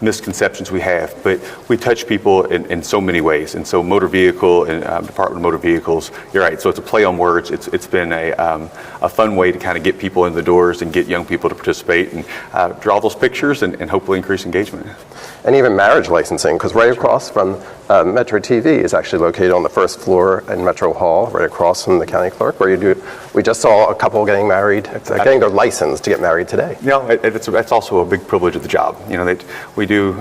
misconceptions we have, but we touch people in so many ways. And so motor vehicle and Department of Motor Vehicles, you're right. So it's a play on words. It's been a fun way to kind of get people in the doors and get young people to participate and draw those pictures and hopefully increase engagement. And even marriage licensing, because right across from Metro TV is actually located on the first floor in Metro Hall, right across from the county clerk, where we just saw a couple getting married, getting their license to get married today. That's also a big privilege of the job. We do,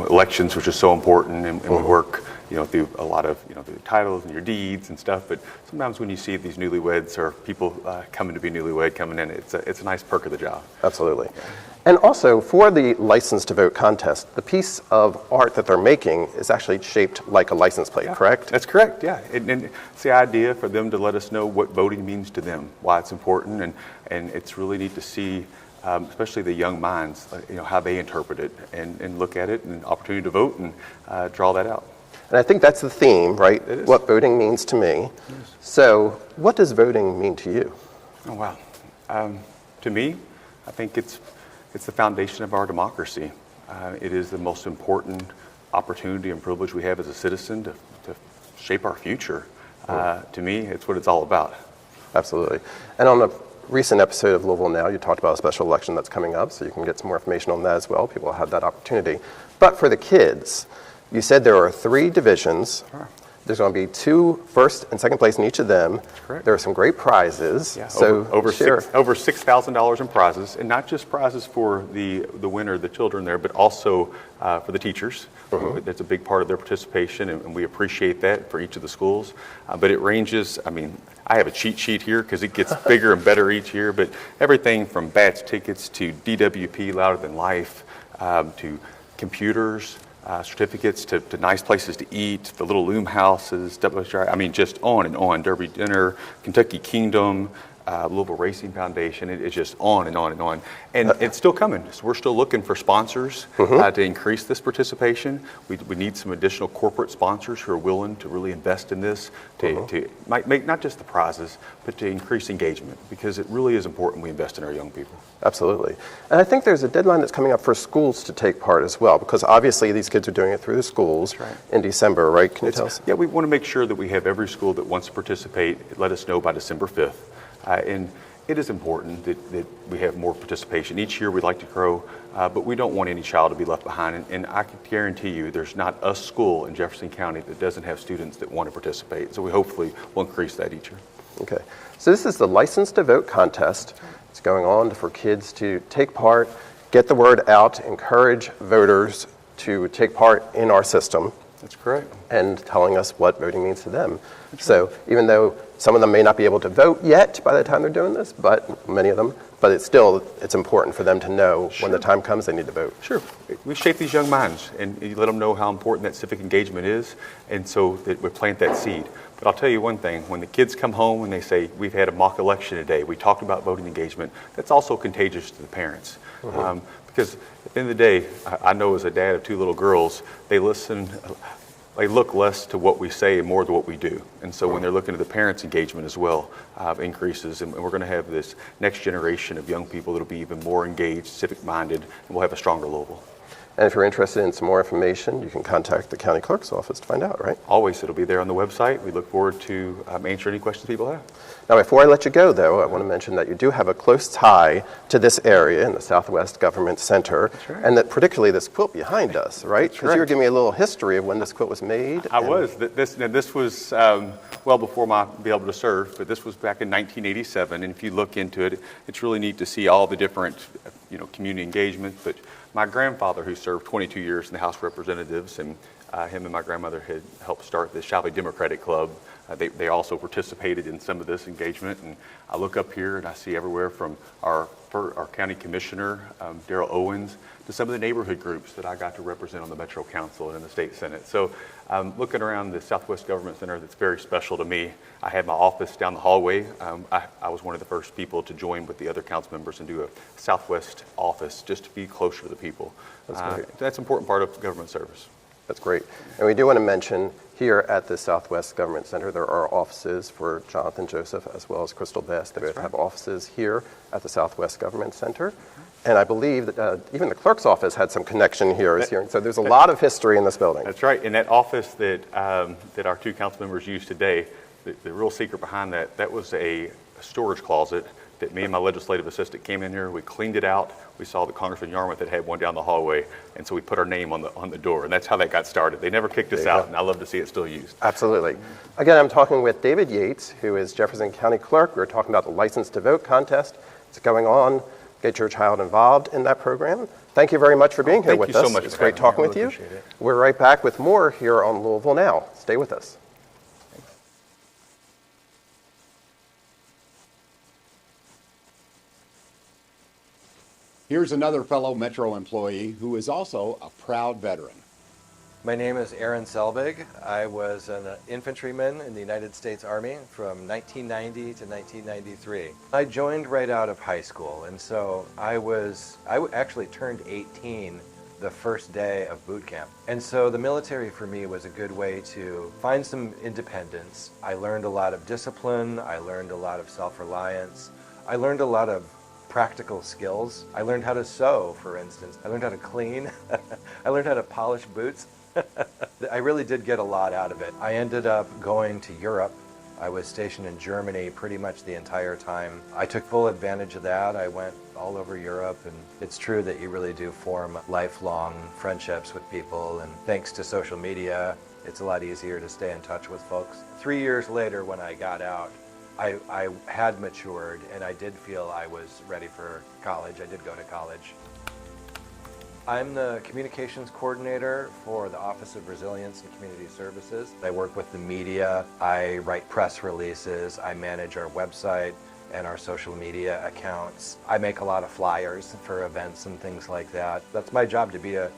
elections, which is so important, and we work, through a lot of, through titles and your deeds and stuff. But sometimes when you see these newlyweds or people coming to be newlywed coming in, it's a nice perk of the job. Absolutely. Yeah. And also, for the License to Vote contest, the piece of art that they're making is actually shaped like a license plate, correct? That's correct, yeah. And it's the idea for them to let us know what voting means to them, why it's important, and it's really neat to see, especially the young minds, how they interpret it and look at it, and opportunity to vote and draw that out. And I think that's the theme, right? What voting means to me. Yes. So, what does voting mean to you? Oh, wow. To me, I think it's the foundation of our democracy. It is the most important opportunity and privilege we have as a citizen to shape our future. To me, it's what it's all about. Absolutely. And on a recent episode of Louisville Now, you talked about a special election that's coming up, so you can get some more information on that as well. People have that opportunity. But for the kids, you said there are 3 divisions. Sure. There's going to be 2 first and second place in each of them. That's correct. There are some great prizes. Yeah, so over $6,000 in prizes, and not just prizes for the winner, the children there, but also for the teachers. Mm-hmm. That's a big part of their participation, and we appreciate that for each of the schools. But it ranges. I have a cheat sheet here because it gets bigger and better each year. But everything from bats tickets to DWP Louder Than Life to computers. Certificates to nice places to eat, the little loom houses, just on and on. Derby Dinner, Kentucky Kingdom, Louisville Racing Foundation. It's just on and on and on. And it's still coming. So we're still looking for sponsors to increase this participation. We need some additional corporate sponsors who are willing to really invest in this to make not just the prizes, but to increase engagement, because it really is important we invest in our young people. Absolutely. And I think there's a deadline that's coming up for schools to take part as well, because obviously these kids are doing it through the schools in December, right? Can you tell us? Yeah, we want to make sure that we have every school that wants to participate let us know by December 5th. And it is important that we have more participation. Each year we'd like to grow, but we don't want any child to be left behind. And I can guarantee you there's not a school in Jefferson County that doesn't have students that want to participate. So we hopefully will increase that each year. Okay. So this is the License to Vote contest. It's going on for kids to take part, get the word out, encourage voters to take part in our system. That's correct. And telling us what voting means to them. So even though some of them may not be able to vote yet by the time they're doing this, but many of them, but it's important for them to know when the time comes they need to vote. Sure. We shape these young minds and you let them know how important that civic engagement is, and so that we plant that seed. But I'll tell you one thing, when the kids come home and they say, we've had a mock election today, we talked about voting engagement, that's also contagious to the parents. Because at the end of the day, I know as a dad of 2 little girls, they look less to what we say and more to what we do. And so when they're looking at the parents' engagement as well, increases, and we're going to have this next generation of young people that will be even more engaged, civic-minded, and we'll have a stronger Louisville. And if you're interested in some more information, you can contact the county clerk's office to find out, right? Always. It'll be there on the website. We look forward to answering any questions people have. Now, before I let you go, though, I want to mention that you do have a close tie to this area in the Southwest Government Center, and that particularly this quilt behind us, right? Because you were giving me a little history of when this quilt was made. I was. This was well before my be able to serve, but this was back in 1987. And if you look into it, it's really neat to see all the different, community engagement. But my grandfather, who served 22 years in the House of Representatives, and him and my grandmother had helped start the Shelby Democratic Club. They also participated in some of this engagement, and I look up here and I see everywhere from our county commissioner, Darrell Owens, to some of the neighborhood groups that I got to represent on the Metro Council and in the State Senate. So looking around the Southwest Government Center, that's very special to me. I had my office down the hallway. I was one of the first people to join with the other council members and do a Southwest office just to be closer to the people. That's an important part of government service. That's great. And we do want to mention here at the Southwest Government Center, there are offices for Jonathan Joseph as well as Crystal Best. They both have offices here at the Southwest Government Center. And I believe that even the clerk's office had some connection here. So there's a lot of history in this building. That's right. In that office that our two council members use today, the real secret behind that was a storage closet that me and my legislative assistant came in here. We cleaned it out. We saw that Congressman Yarmouth had one down the hallway, and so we put our name on the door, and that's how that got started. They never kicked us out, and I love to see it still used. Absolutely. Again, I'm talking with David Yates, who is Jefferson County Clerk. We're talking about the License to Vote contest. It's going on. Get your child involved in that program. Thank you very much for being here with us. Thank you so much. It's great talking with you. We're right back with more here on Louisville Now. Stay with us. Here's another fellow Metro employee who is also a proud veteran. My name is Aaron Selbig. I was an infantryman in the United States Army from 1990 to 1993. I joined right out of high school, and so I actually turned 18 the first day of boot camp. And so the military for me was a good way to find some independence. I learned a lot of discipline. I learned a lot of self-reliance. I learned a lot of practical skills. I learned how to sew, for instance. I learned how to clean. I learned how to polish boots. I really did get a lot out of it. I ended up going to Europe. I was stationed in Germany pretty much the entire time. I took full advantage of that. I went all over Europe, and it's true that you really do form lifelong friendships with people, and thanks to social media, it's a lot easier to stay in touch with folks. 3 years later, when I got out, I had matured, and I did feel I was ready for college. I did go to college. I'm the communications coordinator for the Office of Resilience and Community Services. I work with the media. I write press releases. I manage our website and our social media accounts. I make a lot of flyers for events and things like that. That's my job, to be a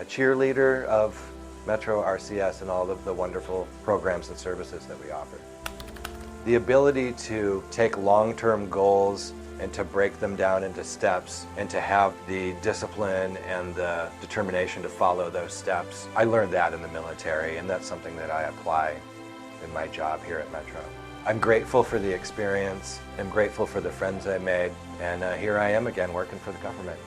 cheerleader of Metro RCS and all of the wonderful programs and services that we offer. The ability to take long-term goals and to break them down into steps and to have the discipline and the determination to follow those steps. I learned that in the military, and that's something that I apply in my job here at Metro. I'm grateful for the experience. I'm grateful for the friends I made, and here I am again working for the government.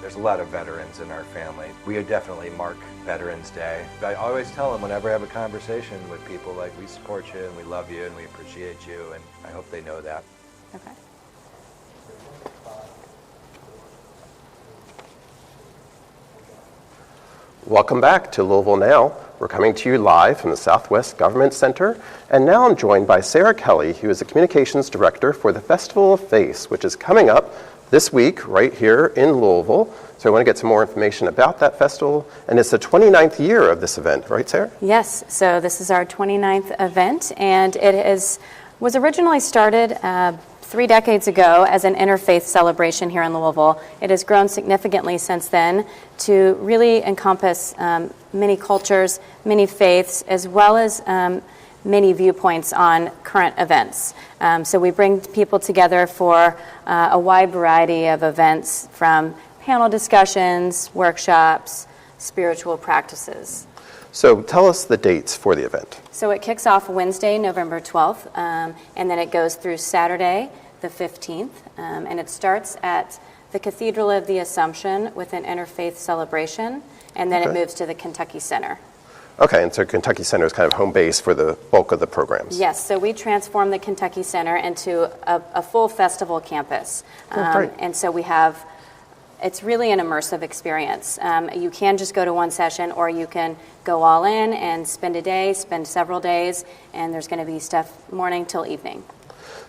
There's a lot of veterans in our family. We definitely mark Veterans Day. I always tell them whenever I have a conversation with people, like, we support you and we love you and we appreciate you, and I hope they know that. Okay. Welcome back to Louisville Now. We're coming to you live from the Southwest Government Center, and now I'm joined by Sarah Kelly, who is the Communications Director for the Festival of Face, which is coming up this week right here in Louisville. So I want to get some more information about that festival, and it's the 29th year of this event, right, Sarah? Yes, so this is our 29th event, and it was originally started 3 decades ago as an interfaith celebration here in Louisville. It has grown significantly since then to really encompass many cultures, many faiths, as well as many viewpoints on current events. So we bring people together for a wide variety of events, from panel discussions, workshops, spiritual practices. So tell us the dates for the event. So it kicks off Wednesday, November 12th, and then it goes through Saturday, the 15th, and it starts at the Cathedral of the Assumption with an interfaith celebration, and then it moves to the Kentucky Center. Okay, and so Kentucky Center is kind of home base for the bulk of the programs. Yes, so we transformed the Kentucky Center into a full festival campus. Great. And so it's really an immersive experience. You can just go to one session, or you can go all in and spend a day, spend several days, and there's going to be stuff morning till evening.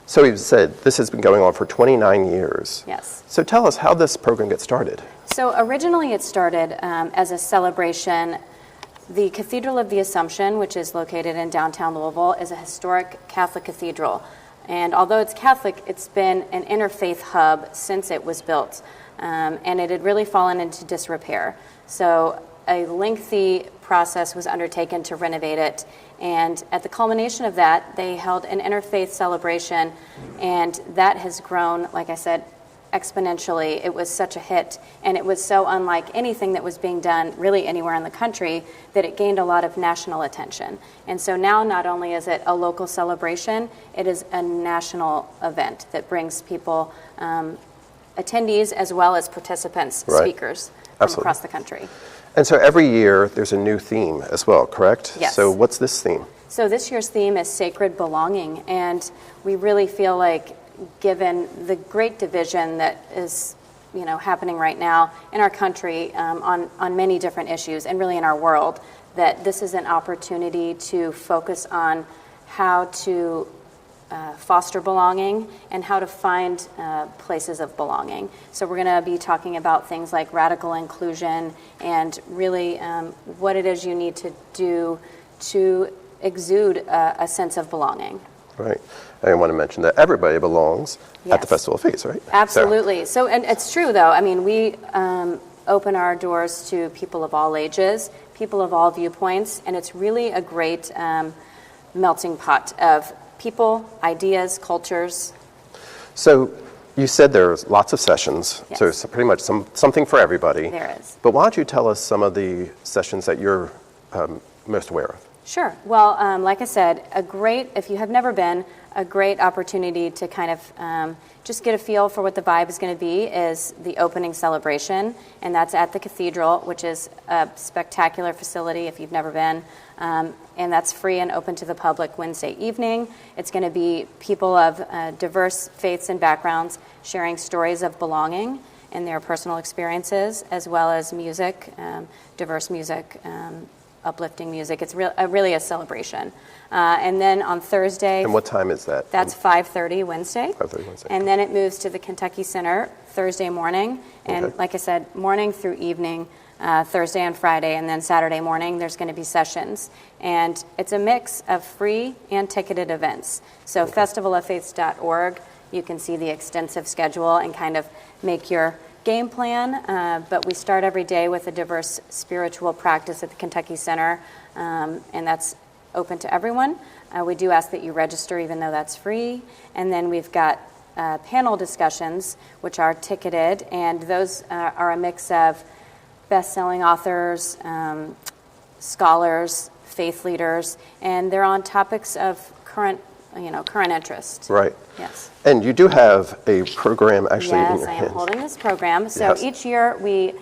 So you've said this has been going on for 29 years. Yes. So tell us how this program gets started. So originally it started as a celebration. The Cathedral of the Assumption, which is located in downtown Louisville, is a historic Catholic cathedral. And although it's Catholic, it's been an interfaith hub since it was built. And it had really fallen into disrepair. So a lengthy process was undertaken to renovate it. And at the culmination of that, they held an interfaith celebration. And that has grown, like I said, exponentially. It was such a hit, and it was so unlike anything that was being done really anywhere in the country that it gained a lot of national attention. And so now not only is it a local celebration, it is a national event that brings people attendees as well as participants, Right. speakers from Absolutely. across the country. And so every year there's a new theme as well, correct? Yes. So what's this theme? So this year's theme is sacred belonging, and we really feel like, given the great division that is, happening right now in our country on many different issues, and really in our world, that this is an opportunity to focus on how to foster belonging and how to find places of belonging. So we're going to be talking about things like radical inclusion and really what it is you need to do to exude a sense of belonging. Right. I want to mention that everybody belongs at the Yes. Festival of Faith, right? Absolutely. So, and it's true, though. I mean, we open our doors to people of all ages, people of all viewpoints, and it's really a great melting pot of people, ideas, cultures. So you said there's lots of sessions, Yes. so it's pretty much something for everybody. There is. But why don't you tell us some of the sessions that you're most aware of? Sure. Well, like I said, if you have never been, a great opportunity to kind of just get a feel for what the vibe is going to be is the opening celebration, and that's at the Cathedral, which is a spectacular facility if you've never been, and that's free and open to the public Wednesday evening. It's going to be people of diverse faiths and backgrounds sharing stories of belonging and their personal experiences, as well as music, diverse music, uplifting music. It's really a celebration. And then on Thursday... And what time is that? That's 5:30 Wednesday. 5:30 Wednesday. And then it moves to the Kentucky Center Thursday morning. And Okay. like I said, morning through evening, Thursday and Friday, and then Saturday morning, there's going to be sessions. And it's a mix of free and ticketed events. So festivaloffaiths.org, you can see the extensive schedule and kind of make your game plan, but we start every day with a diverse spiritual practice at the Kentucky Center, and that's open to everyone. We do ask that you register even though that's free, and then we've got panel discussions, which are ticketed, and those are a mix of best-selling authors, scholars, faith leaders, and they're on topics of current interest. Right. Yes. And you do have a program actually in Yes, your I hands. am holding this program. So Yes. each year we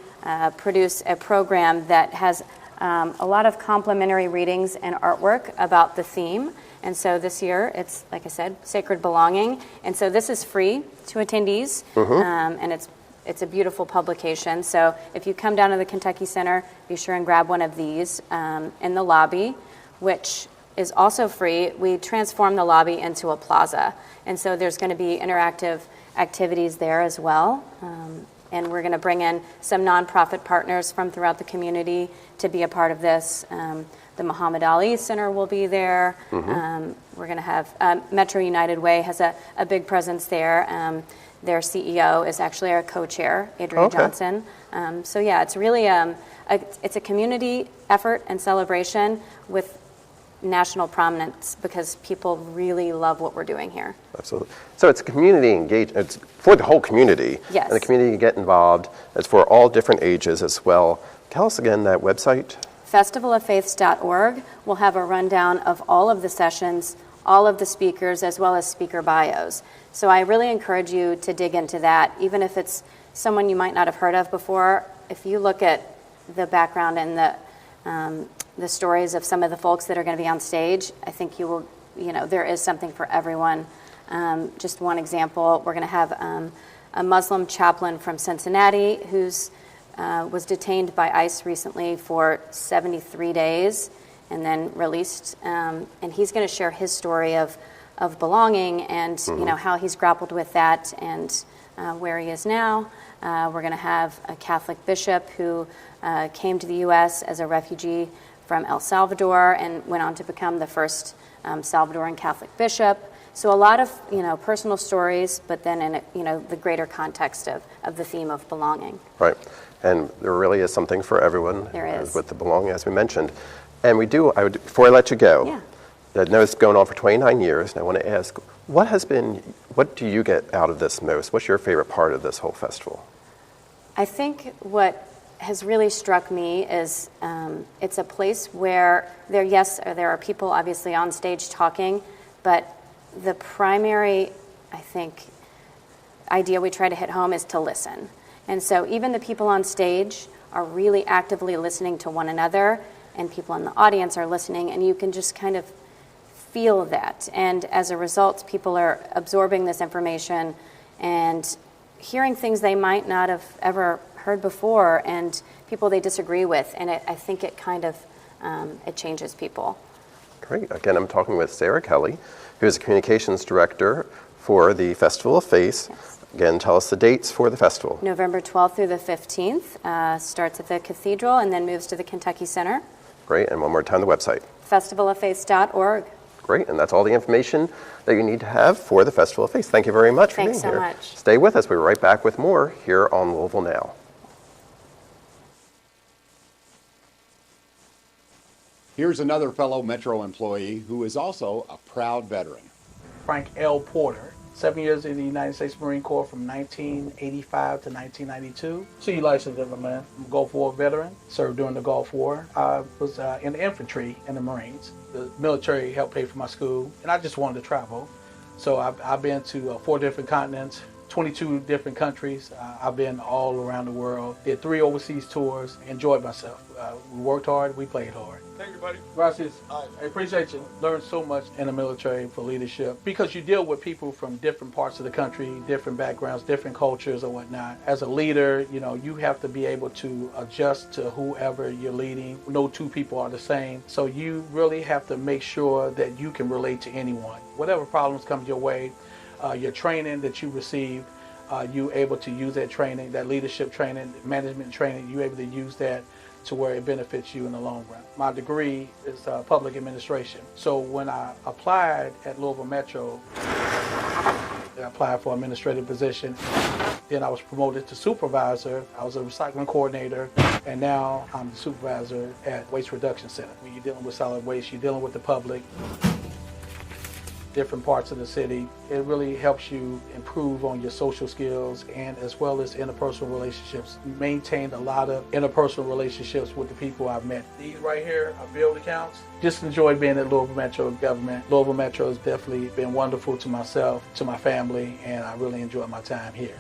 produce a program that has a lot of complimentary readings and artwork about the theme. And so this year it's, like I said, Sacred Belonging. And so this is free to attendees, and it's a beautiful publication. So if you come down to the Kentucky Center, be sure and grab one of these in the lobby, which is also free. We transform the lobby into a plaza. And so there's going to be interactive activities there as well. And we're going to bring in some nonprofit partners from throughout the community to be a part of this. The Muhammad Ali Center will be there. We're going to have Metro United Way has a big presence there. Their CEO is actually our co-chair, Adrian Okay. Johnson. So yeah, it's really it's a community effort and celebration with national prominence because people really love what we're doing here. Absolutely. So it's community engagement. It's for the whole community. Yes. And the community can get involved. It's for all different ages as well. Tell us again that website. Festivaloffaiths.org will have a rundown of all of the sessions, all of the speakers, as well as speaker bios. So I really encourage you to dig into that, even if it's someone you might not have heard of before. If you look at the background and the stories of some of the folks that are going to be on stage, I think you will, there is something for everyone. Just one example, we're going to have a Muslim chaplain from Cincinnati who's was detained by ICE recently for 73 days and then released. And he's going to share his story of belonging and how he's grappled with that and where he is now. We're going to have a Catholic bishop who came to the U.S. as a refugee from El Salvador and went on to become the first Salvadoran Catholic bishop. So a lot of personal stories, but then in the greater context of the theme of belonging. Right. And there really is something for everyone. There is. With the belonging, as we mentioned. And before I let you go, I know it's going on for 29 years, and I want to ask, what do you get out of this most? What's your favorite part of this whole festival? I think what has really struck me is it's a place where there are people obviously on stage talking, but the primary, I think, idea we try to hit home is to listen. And so even the people on stage are really actively listening to one another, and people in the audience are listening, and you can just kind of feel that. And as a result, people are absorbing this information and hearing things they might not have ever heard before, and people they disagree with. And I think it kind of it changes people. Great. Again, I'm talking with Sarah Kelly, who is a communications director for the Festival of Face. Yes. Again, tell us the dates for the festival. November 12th through the 15th, starts at the Cathedral and then moves to the Kentucky Center. Great. And one more time, the website. festivaloface.org. Great. And that's all the information that you need to have for the Festival of Face. Thank you very much for Thanks being so here. much. Stay with us. We'll be right back with more here on Louisville Now. Here's another fellow Metro employee who is also a proud veteran. Frank L. Porter, 7 years in the United States Marine Corps from 1985 to 1992. CE licensed gentleman, I'm a Gulf War veteran, served during the Gulf War. I was in the infantry in the Marines. The military helped pay for my school, and I just wanted to travel. So I've been to 4 different continents, 22 different countries. I've been all around the world. Did 3 overseas tours, enjoyed myself. We worked hard, we played hard. Thank you, buddy. Gracias. I appreciate you. Learned so much in the military for leadership because you deal with people from different parts of the country, different backgrounds, different cultures or whatnot. As a leader, you have to be able to adjust to whoever you're leading. No 2 people are the same. So you really have to make sure that you can relate to anyone. Whatever problems come your way, your training that you received, you able to use that training, that leadership training, management training, you able to use that to where it benefits you in the long run. My degree is public administration. So when I applied at Louisville Metro, I applied for an administrative position. Then I was promoted to supervisor. I was a recycling coordinator, and now I'm the supervisor at Waste Reduction Center. When you're dealing with solid waste, you're dealing with the public, different parts of the city. It really helps you improve on your social skills and as well as interpersonal relationships. Maintained a lot of interpersonal relationships with the people I've met. These right here are build accounts. Just enjoyed being at Louisville Metro government. Louisville Metro has definitely been wonderful to myself, to my family, and I really enjoyed my time here.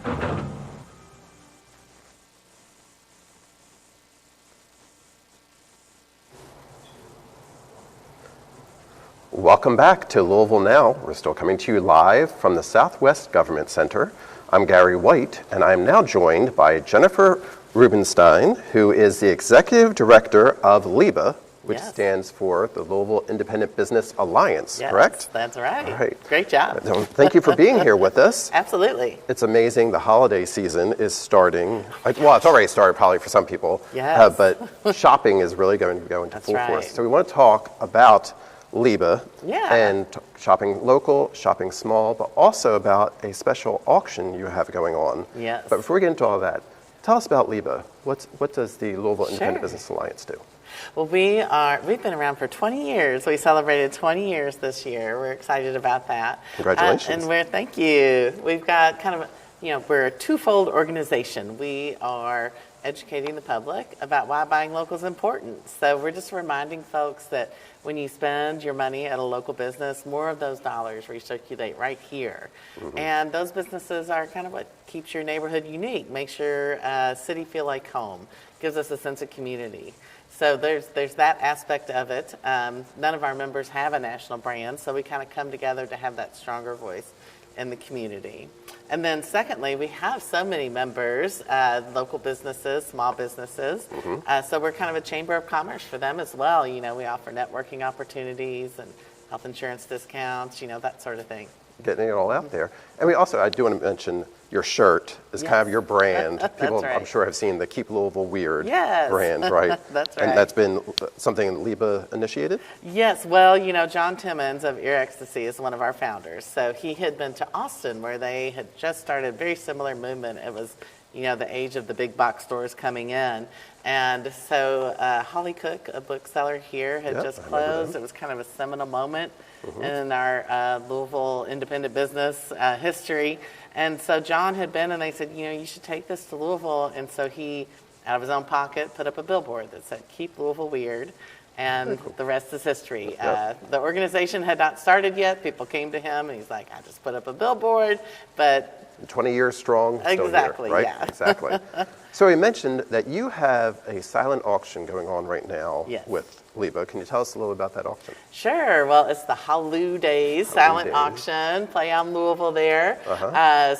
Welcome back to Louisville Now. We're still coming to you live from the Southwest Government Center. I'm Gary White, and I'm now joined by Jennifer Rubenstein, who is the Executive Director of LIBA, which Yes. stands for the Louisville Independent Business Alliance, Yes, correct? That's right. All right. Great job. So thank you for being here with us. Absolutely. It's amazing the holiday season is starting. Well, it's already started probably for some people, Yes. but shopping is really going to go into That's full right. force. So we want to talk about LIBA Yeah. and shopping local, shopping small, but also about a special auction you have going on. Yes. But before we get into all that, tell us about LIBA. What does the Louisville Independent Sure. Business Alliance do? Well, we've been around for 20 years. We celebrated 20 years this year. We're excited about that. Congratulations. Thank you. We've got kind of, we're a twofold organization. We are educating the public about why buying local is important. So we're just reminding folks that when you spend your money at a local business, more of those dollars recirculate right here. Mm-hmm. And those businesses are kind of what keeps your neighborhood unique, makes your city feel like home, gives us a sense of community. So there's that aspect of it. None of our members have a national brand, so we kind of come together to have that stronger voice in the community. And then secondly, we have so many members, local businesses, small businesses. Mm-hmm. So we're kind of a chamber of commerce for them as well. We offer networking opportunities and health insurance discounts, that sort of thing. Getting it all out there. And we also, I do want to mention your shirt is kind of your brand. People, right. I'm sure, have seen the Keep Louisville Weird Yes. brand, right? That's right. And that's been something LIBA initiated? Yes, well, John Timmons of Ear Ecstasy is one of our founders. So he had been to Austin where they had just started a very similar movement. It was, the age of the big box stores coming in. And so Holly Cook, a bookseller here, had just closed. It was kind of a seminal moment in our Louisville independent business history. And so John had been, and they said, you should take this to Louisville. And so he, out of his own pocket, put up a billboard that said, "Keep Louisville Weird." And the rest is history. The organization had not started yet. People came to him, and he's like, "I just put up a billboard." But 20 years strong, still Exactly, here, right? yeah. Exactly. So you mentioned that you have a silent auction going on right now Yes. with LIBA. Can you tell us a little about that auction? Sure. Well, it's the Halloo Days silent Days. auction. Play on Louisville there.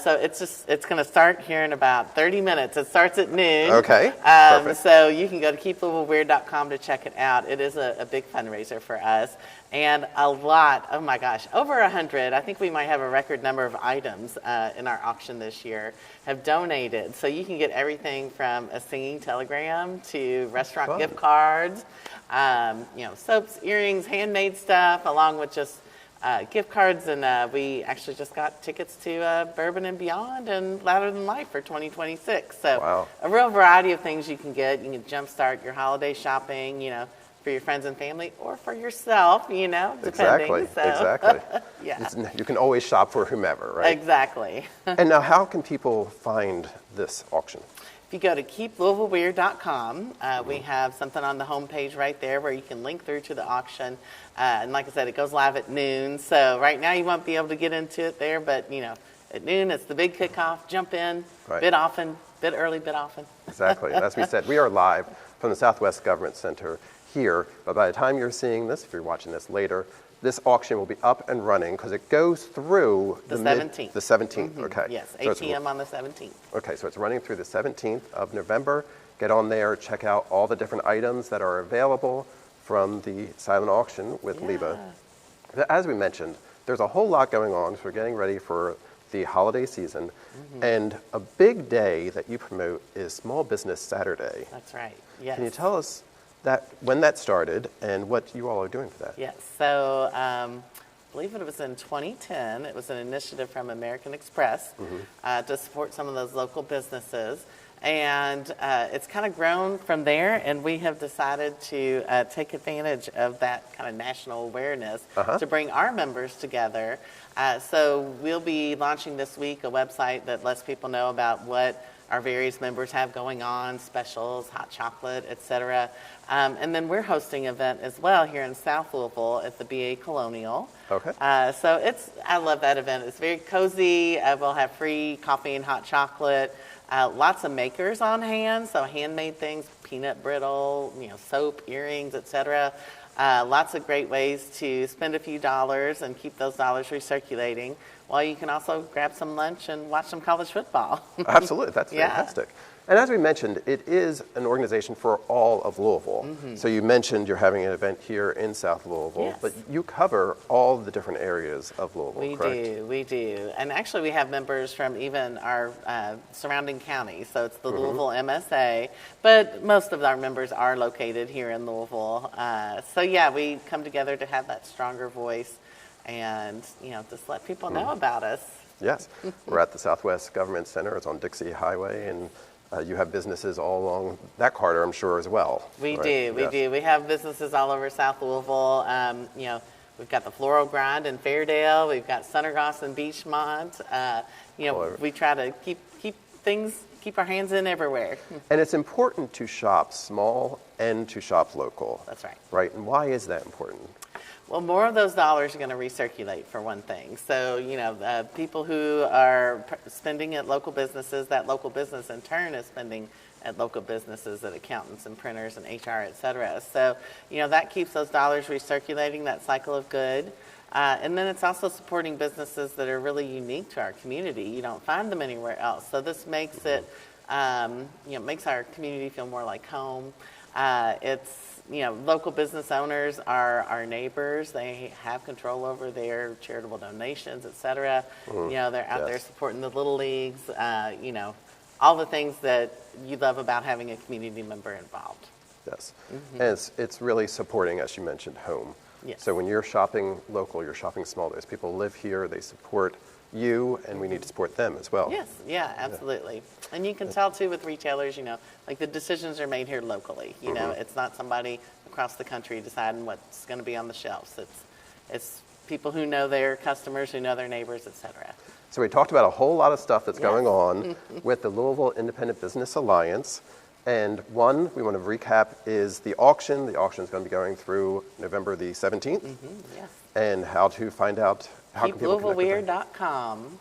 So it's going to start here in about 30 minutes. It starts at noon. Okay, perfect. So you can go to keeplouisvilleweird.com to check it out. It is a big fundraiser for us. And a lot, oh my gosh, over 100, I think we might have a record number of items in our auction this year, have donated. So you can get everything from a singing telegram to restaurant Fun. gift cards, soaps, earrings, handmade stuff, along with just gift cards. And we actually just got tickets to Bourbon and Beyond and Louder Than Life for 2026. So Wow. a real variety of things you can get. You can jumpstart your holiday shopping, for your friends and family or for yourself, depending. Exactly, So, exactly. yeah, You can always shop for whomever, right? exactly. And now how can people find this auction? If you go to keeplouisvilleweird.com, we have something on the homepage right there where you can link through to the auction. And like I said, it goes live at noon. So right now you won't be able to get into it there, but at noon it's the big kickoff. Jump in, Right. bid often, bid early, bid often. Exactly. And as we said, we are live from the Southwest Government Center here, but by the time you're seeing this, if you're watching this later, this auction will be up and running because it goes through The 17th. The 17th, okay. Yes, So 8 it's- p.m. on the 17th. Okay, so it's running through the 17th of November. Get on there, check out all the different items that are available from the silent auction with LIBA. As we mentioned, there's a whole lot going on, so we're getting ready for the holiday season. And a big day that you promote is Small Business Saturday. That's right. Yes. Can you tell us when that started and what you all are doing for that? Yes. So I believe it was in 2010. It was an initiative from American Express to support some of those local businesses. And it's kind of grown from there, and we have decided to take advantage of that kind of national awareness to bring our members together. So we'll be launching this week a website that lets people know about what our various members have going on, specials, hot chocolate, etc. And then we're hosting an event as well here in South Louisville at the BA Colonial. Okay. So I love that event. It's very cozy. We'll have free coffee and hot chocolate. Lots of makers on hand, so handmade things, peanut brittle, soap, earrings, etc. Lots of great ways to spend a few dollars and keep those dollars recirculating, while you can also grab some lunch and watch some college football. Absolutely, that's Yeah. fantastic. And as we mentioned, it is an organization for all of Louisville. So you mentioned you're having an event here in South Louisville, Yes. but you cover all the different areas of Louisville, correct? We do. And actually we have members from even our surrounding counties. So it's the Louisville MSA, but most of our members are located here in Louisville. So yeah, we come together to have that stronger voice and, just let people know about us. Yes. We're at the Southwest Government Center. It's on Dixie Highway, and you have businesses all along that corridor, I'm sure, as well. We right? do. We Yes. do. We have businesses all over South Louisville. We've got the Floral Grind in Fairdale. We've got Sunnergoss and Beachmont. We try to keep our hands in everywhere. And it's important to shop small and to shop local. That's right. Right, and why is that important? Well, more of those dollars are going to recirculate, for one thing. So, people who are spending at local businesses, that local business in turn is spending at local businesses, at accountants and printers and HR, et cetera. So, that keeps those dollars recirculating, that cycle of good. And then it's also supporting businesses that are really unique to our community. You don't find them anywhere else. So this makes it, makes our community feel more like home. Local business owners are our neighbors. They have control over their charitable donations, et cetera. They're out there supporting the little leagues, all the things that you love about having a community member involved. Yes. And it's really supporting, as you mentioned, home. Yes. So when you're shopping local, you're shopping small. Those people live here, they support you, and we need to support them as well. Yes, yeah, absolutely. And you can tell too with retailers, like the decisions are made here locally. It's not somebody across the country deciding what's going to be on the shelves. It's people who know their customers, who know their neighbors, et cetera. So we talked about a whole lot of stuff that's going on with the Louisville Independent Business Alliance. And one, we want to recap, is the auction. The auction is going to be going through November the 17th. Yes. And how to find out, how can people connect with that? KeepLouisvilleWeird.com.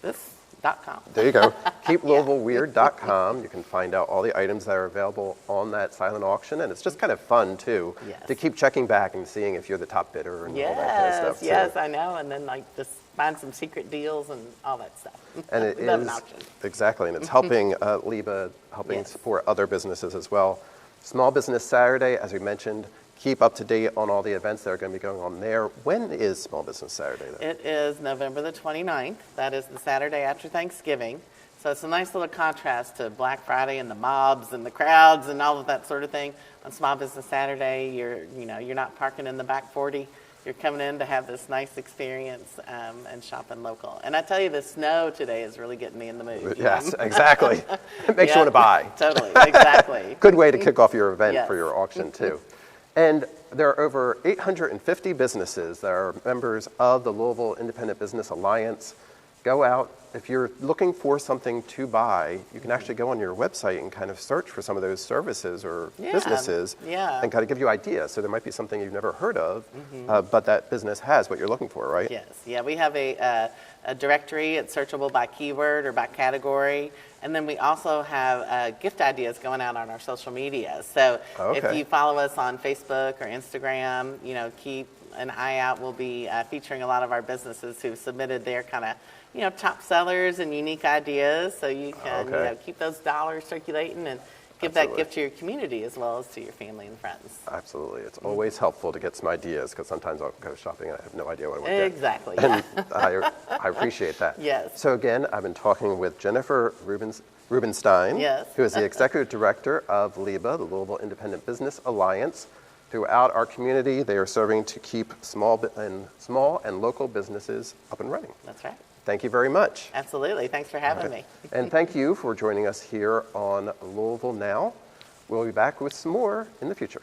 This .com. There you go. KeepLouisvilleWeird.com. You can find out all the items that are available on that silent auction, and it's just kind of fun too Yes. to keep checking back and seeing if you're the top bidder and all that kind of stuff. Yes, too. I know. And then like just find some secret deals and all that stuff. And it We love an is auction. exactly, and it's helping LIBA, helping Yes. support other businesses as well. Small Business Saturday, as we mentioned. Keep up to date on all the events that are going to be going on there. When is Small Business Saturday? Then? It is November the 29th. That is the Saturday after Thanksgiving. So it's a nice little contrast to Black Friday and the mobs and the crowds and all of that sort of thing. On Small Business Saturday, you're not parking in the back 40. You're coming in to have this nice experience and shopping local. And I tell you, the snow today is really getting me in the mood. Yes, exactly. It makes you want to buy. Totally, exactly. Good way to kick off your event Yes. for your auction, too. And there are over 850 businesses that are members of the Louisville Independent Business Alliance. Go out. If you're looking for something to buy, you can actually go on your website and kind of search for some of those services or businesses and kind of give you ideas. So there might be something you've never heard of, but that business has what you're looking for, right? Yes. Yeah, we have a directory. It's searchable by keyword or by category. And then we also have gift ideas going out on our social media. So if you follow us on Facebook or Instagram, keep an eye out. We'll be featuring a lot of our businesses who've submitted their kind of, top sellers and unique ideas. So you can keep those dollars circulating and give that gift to your community as well as to your family and friends. Absolutely. It's always helpful to get some ideas because sometimes I'll go shopping and I have no idea what I want to get. Exactly. And I appreciate that. Yes. So again, I've been talking with Jennifer Rubenstein, Yes. who is the Executive Director of LIBA, the Louisville Independent Business Alliance. Throughout our community, they are serving to keep small and local businesses up and running. That's right. Thank you very much. Absolutely. Thanks for having me. And thank you for joining us here on Louisville Now. We'll be back with some more in the future.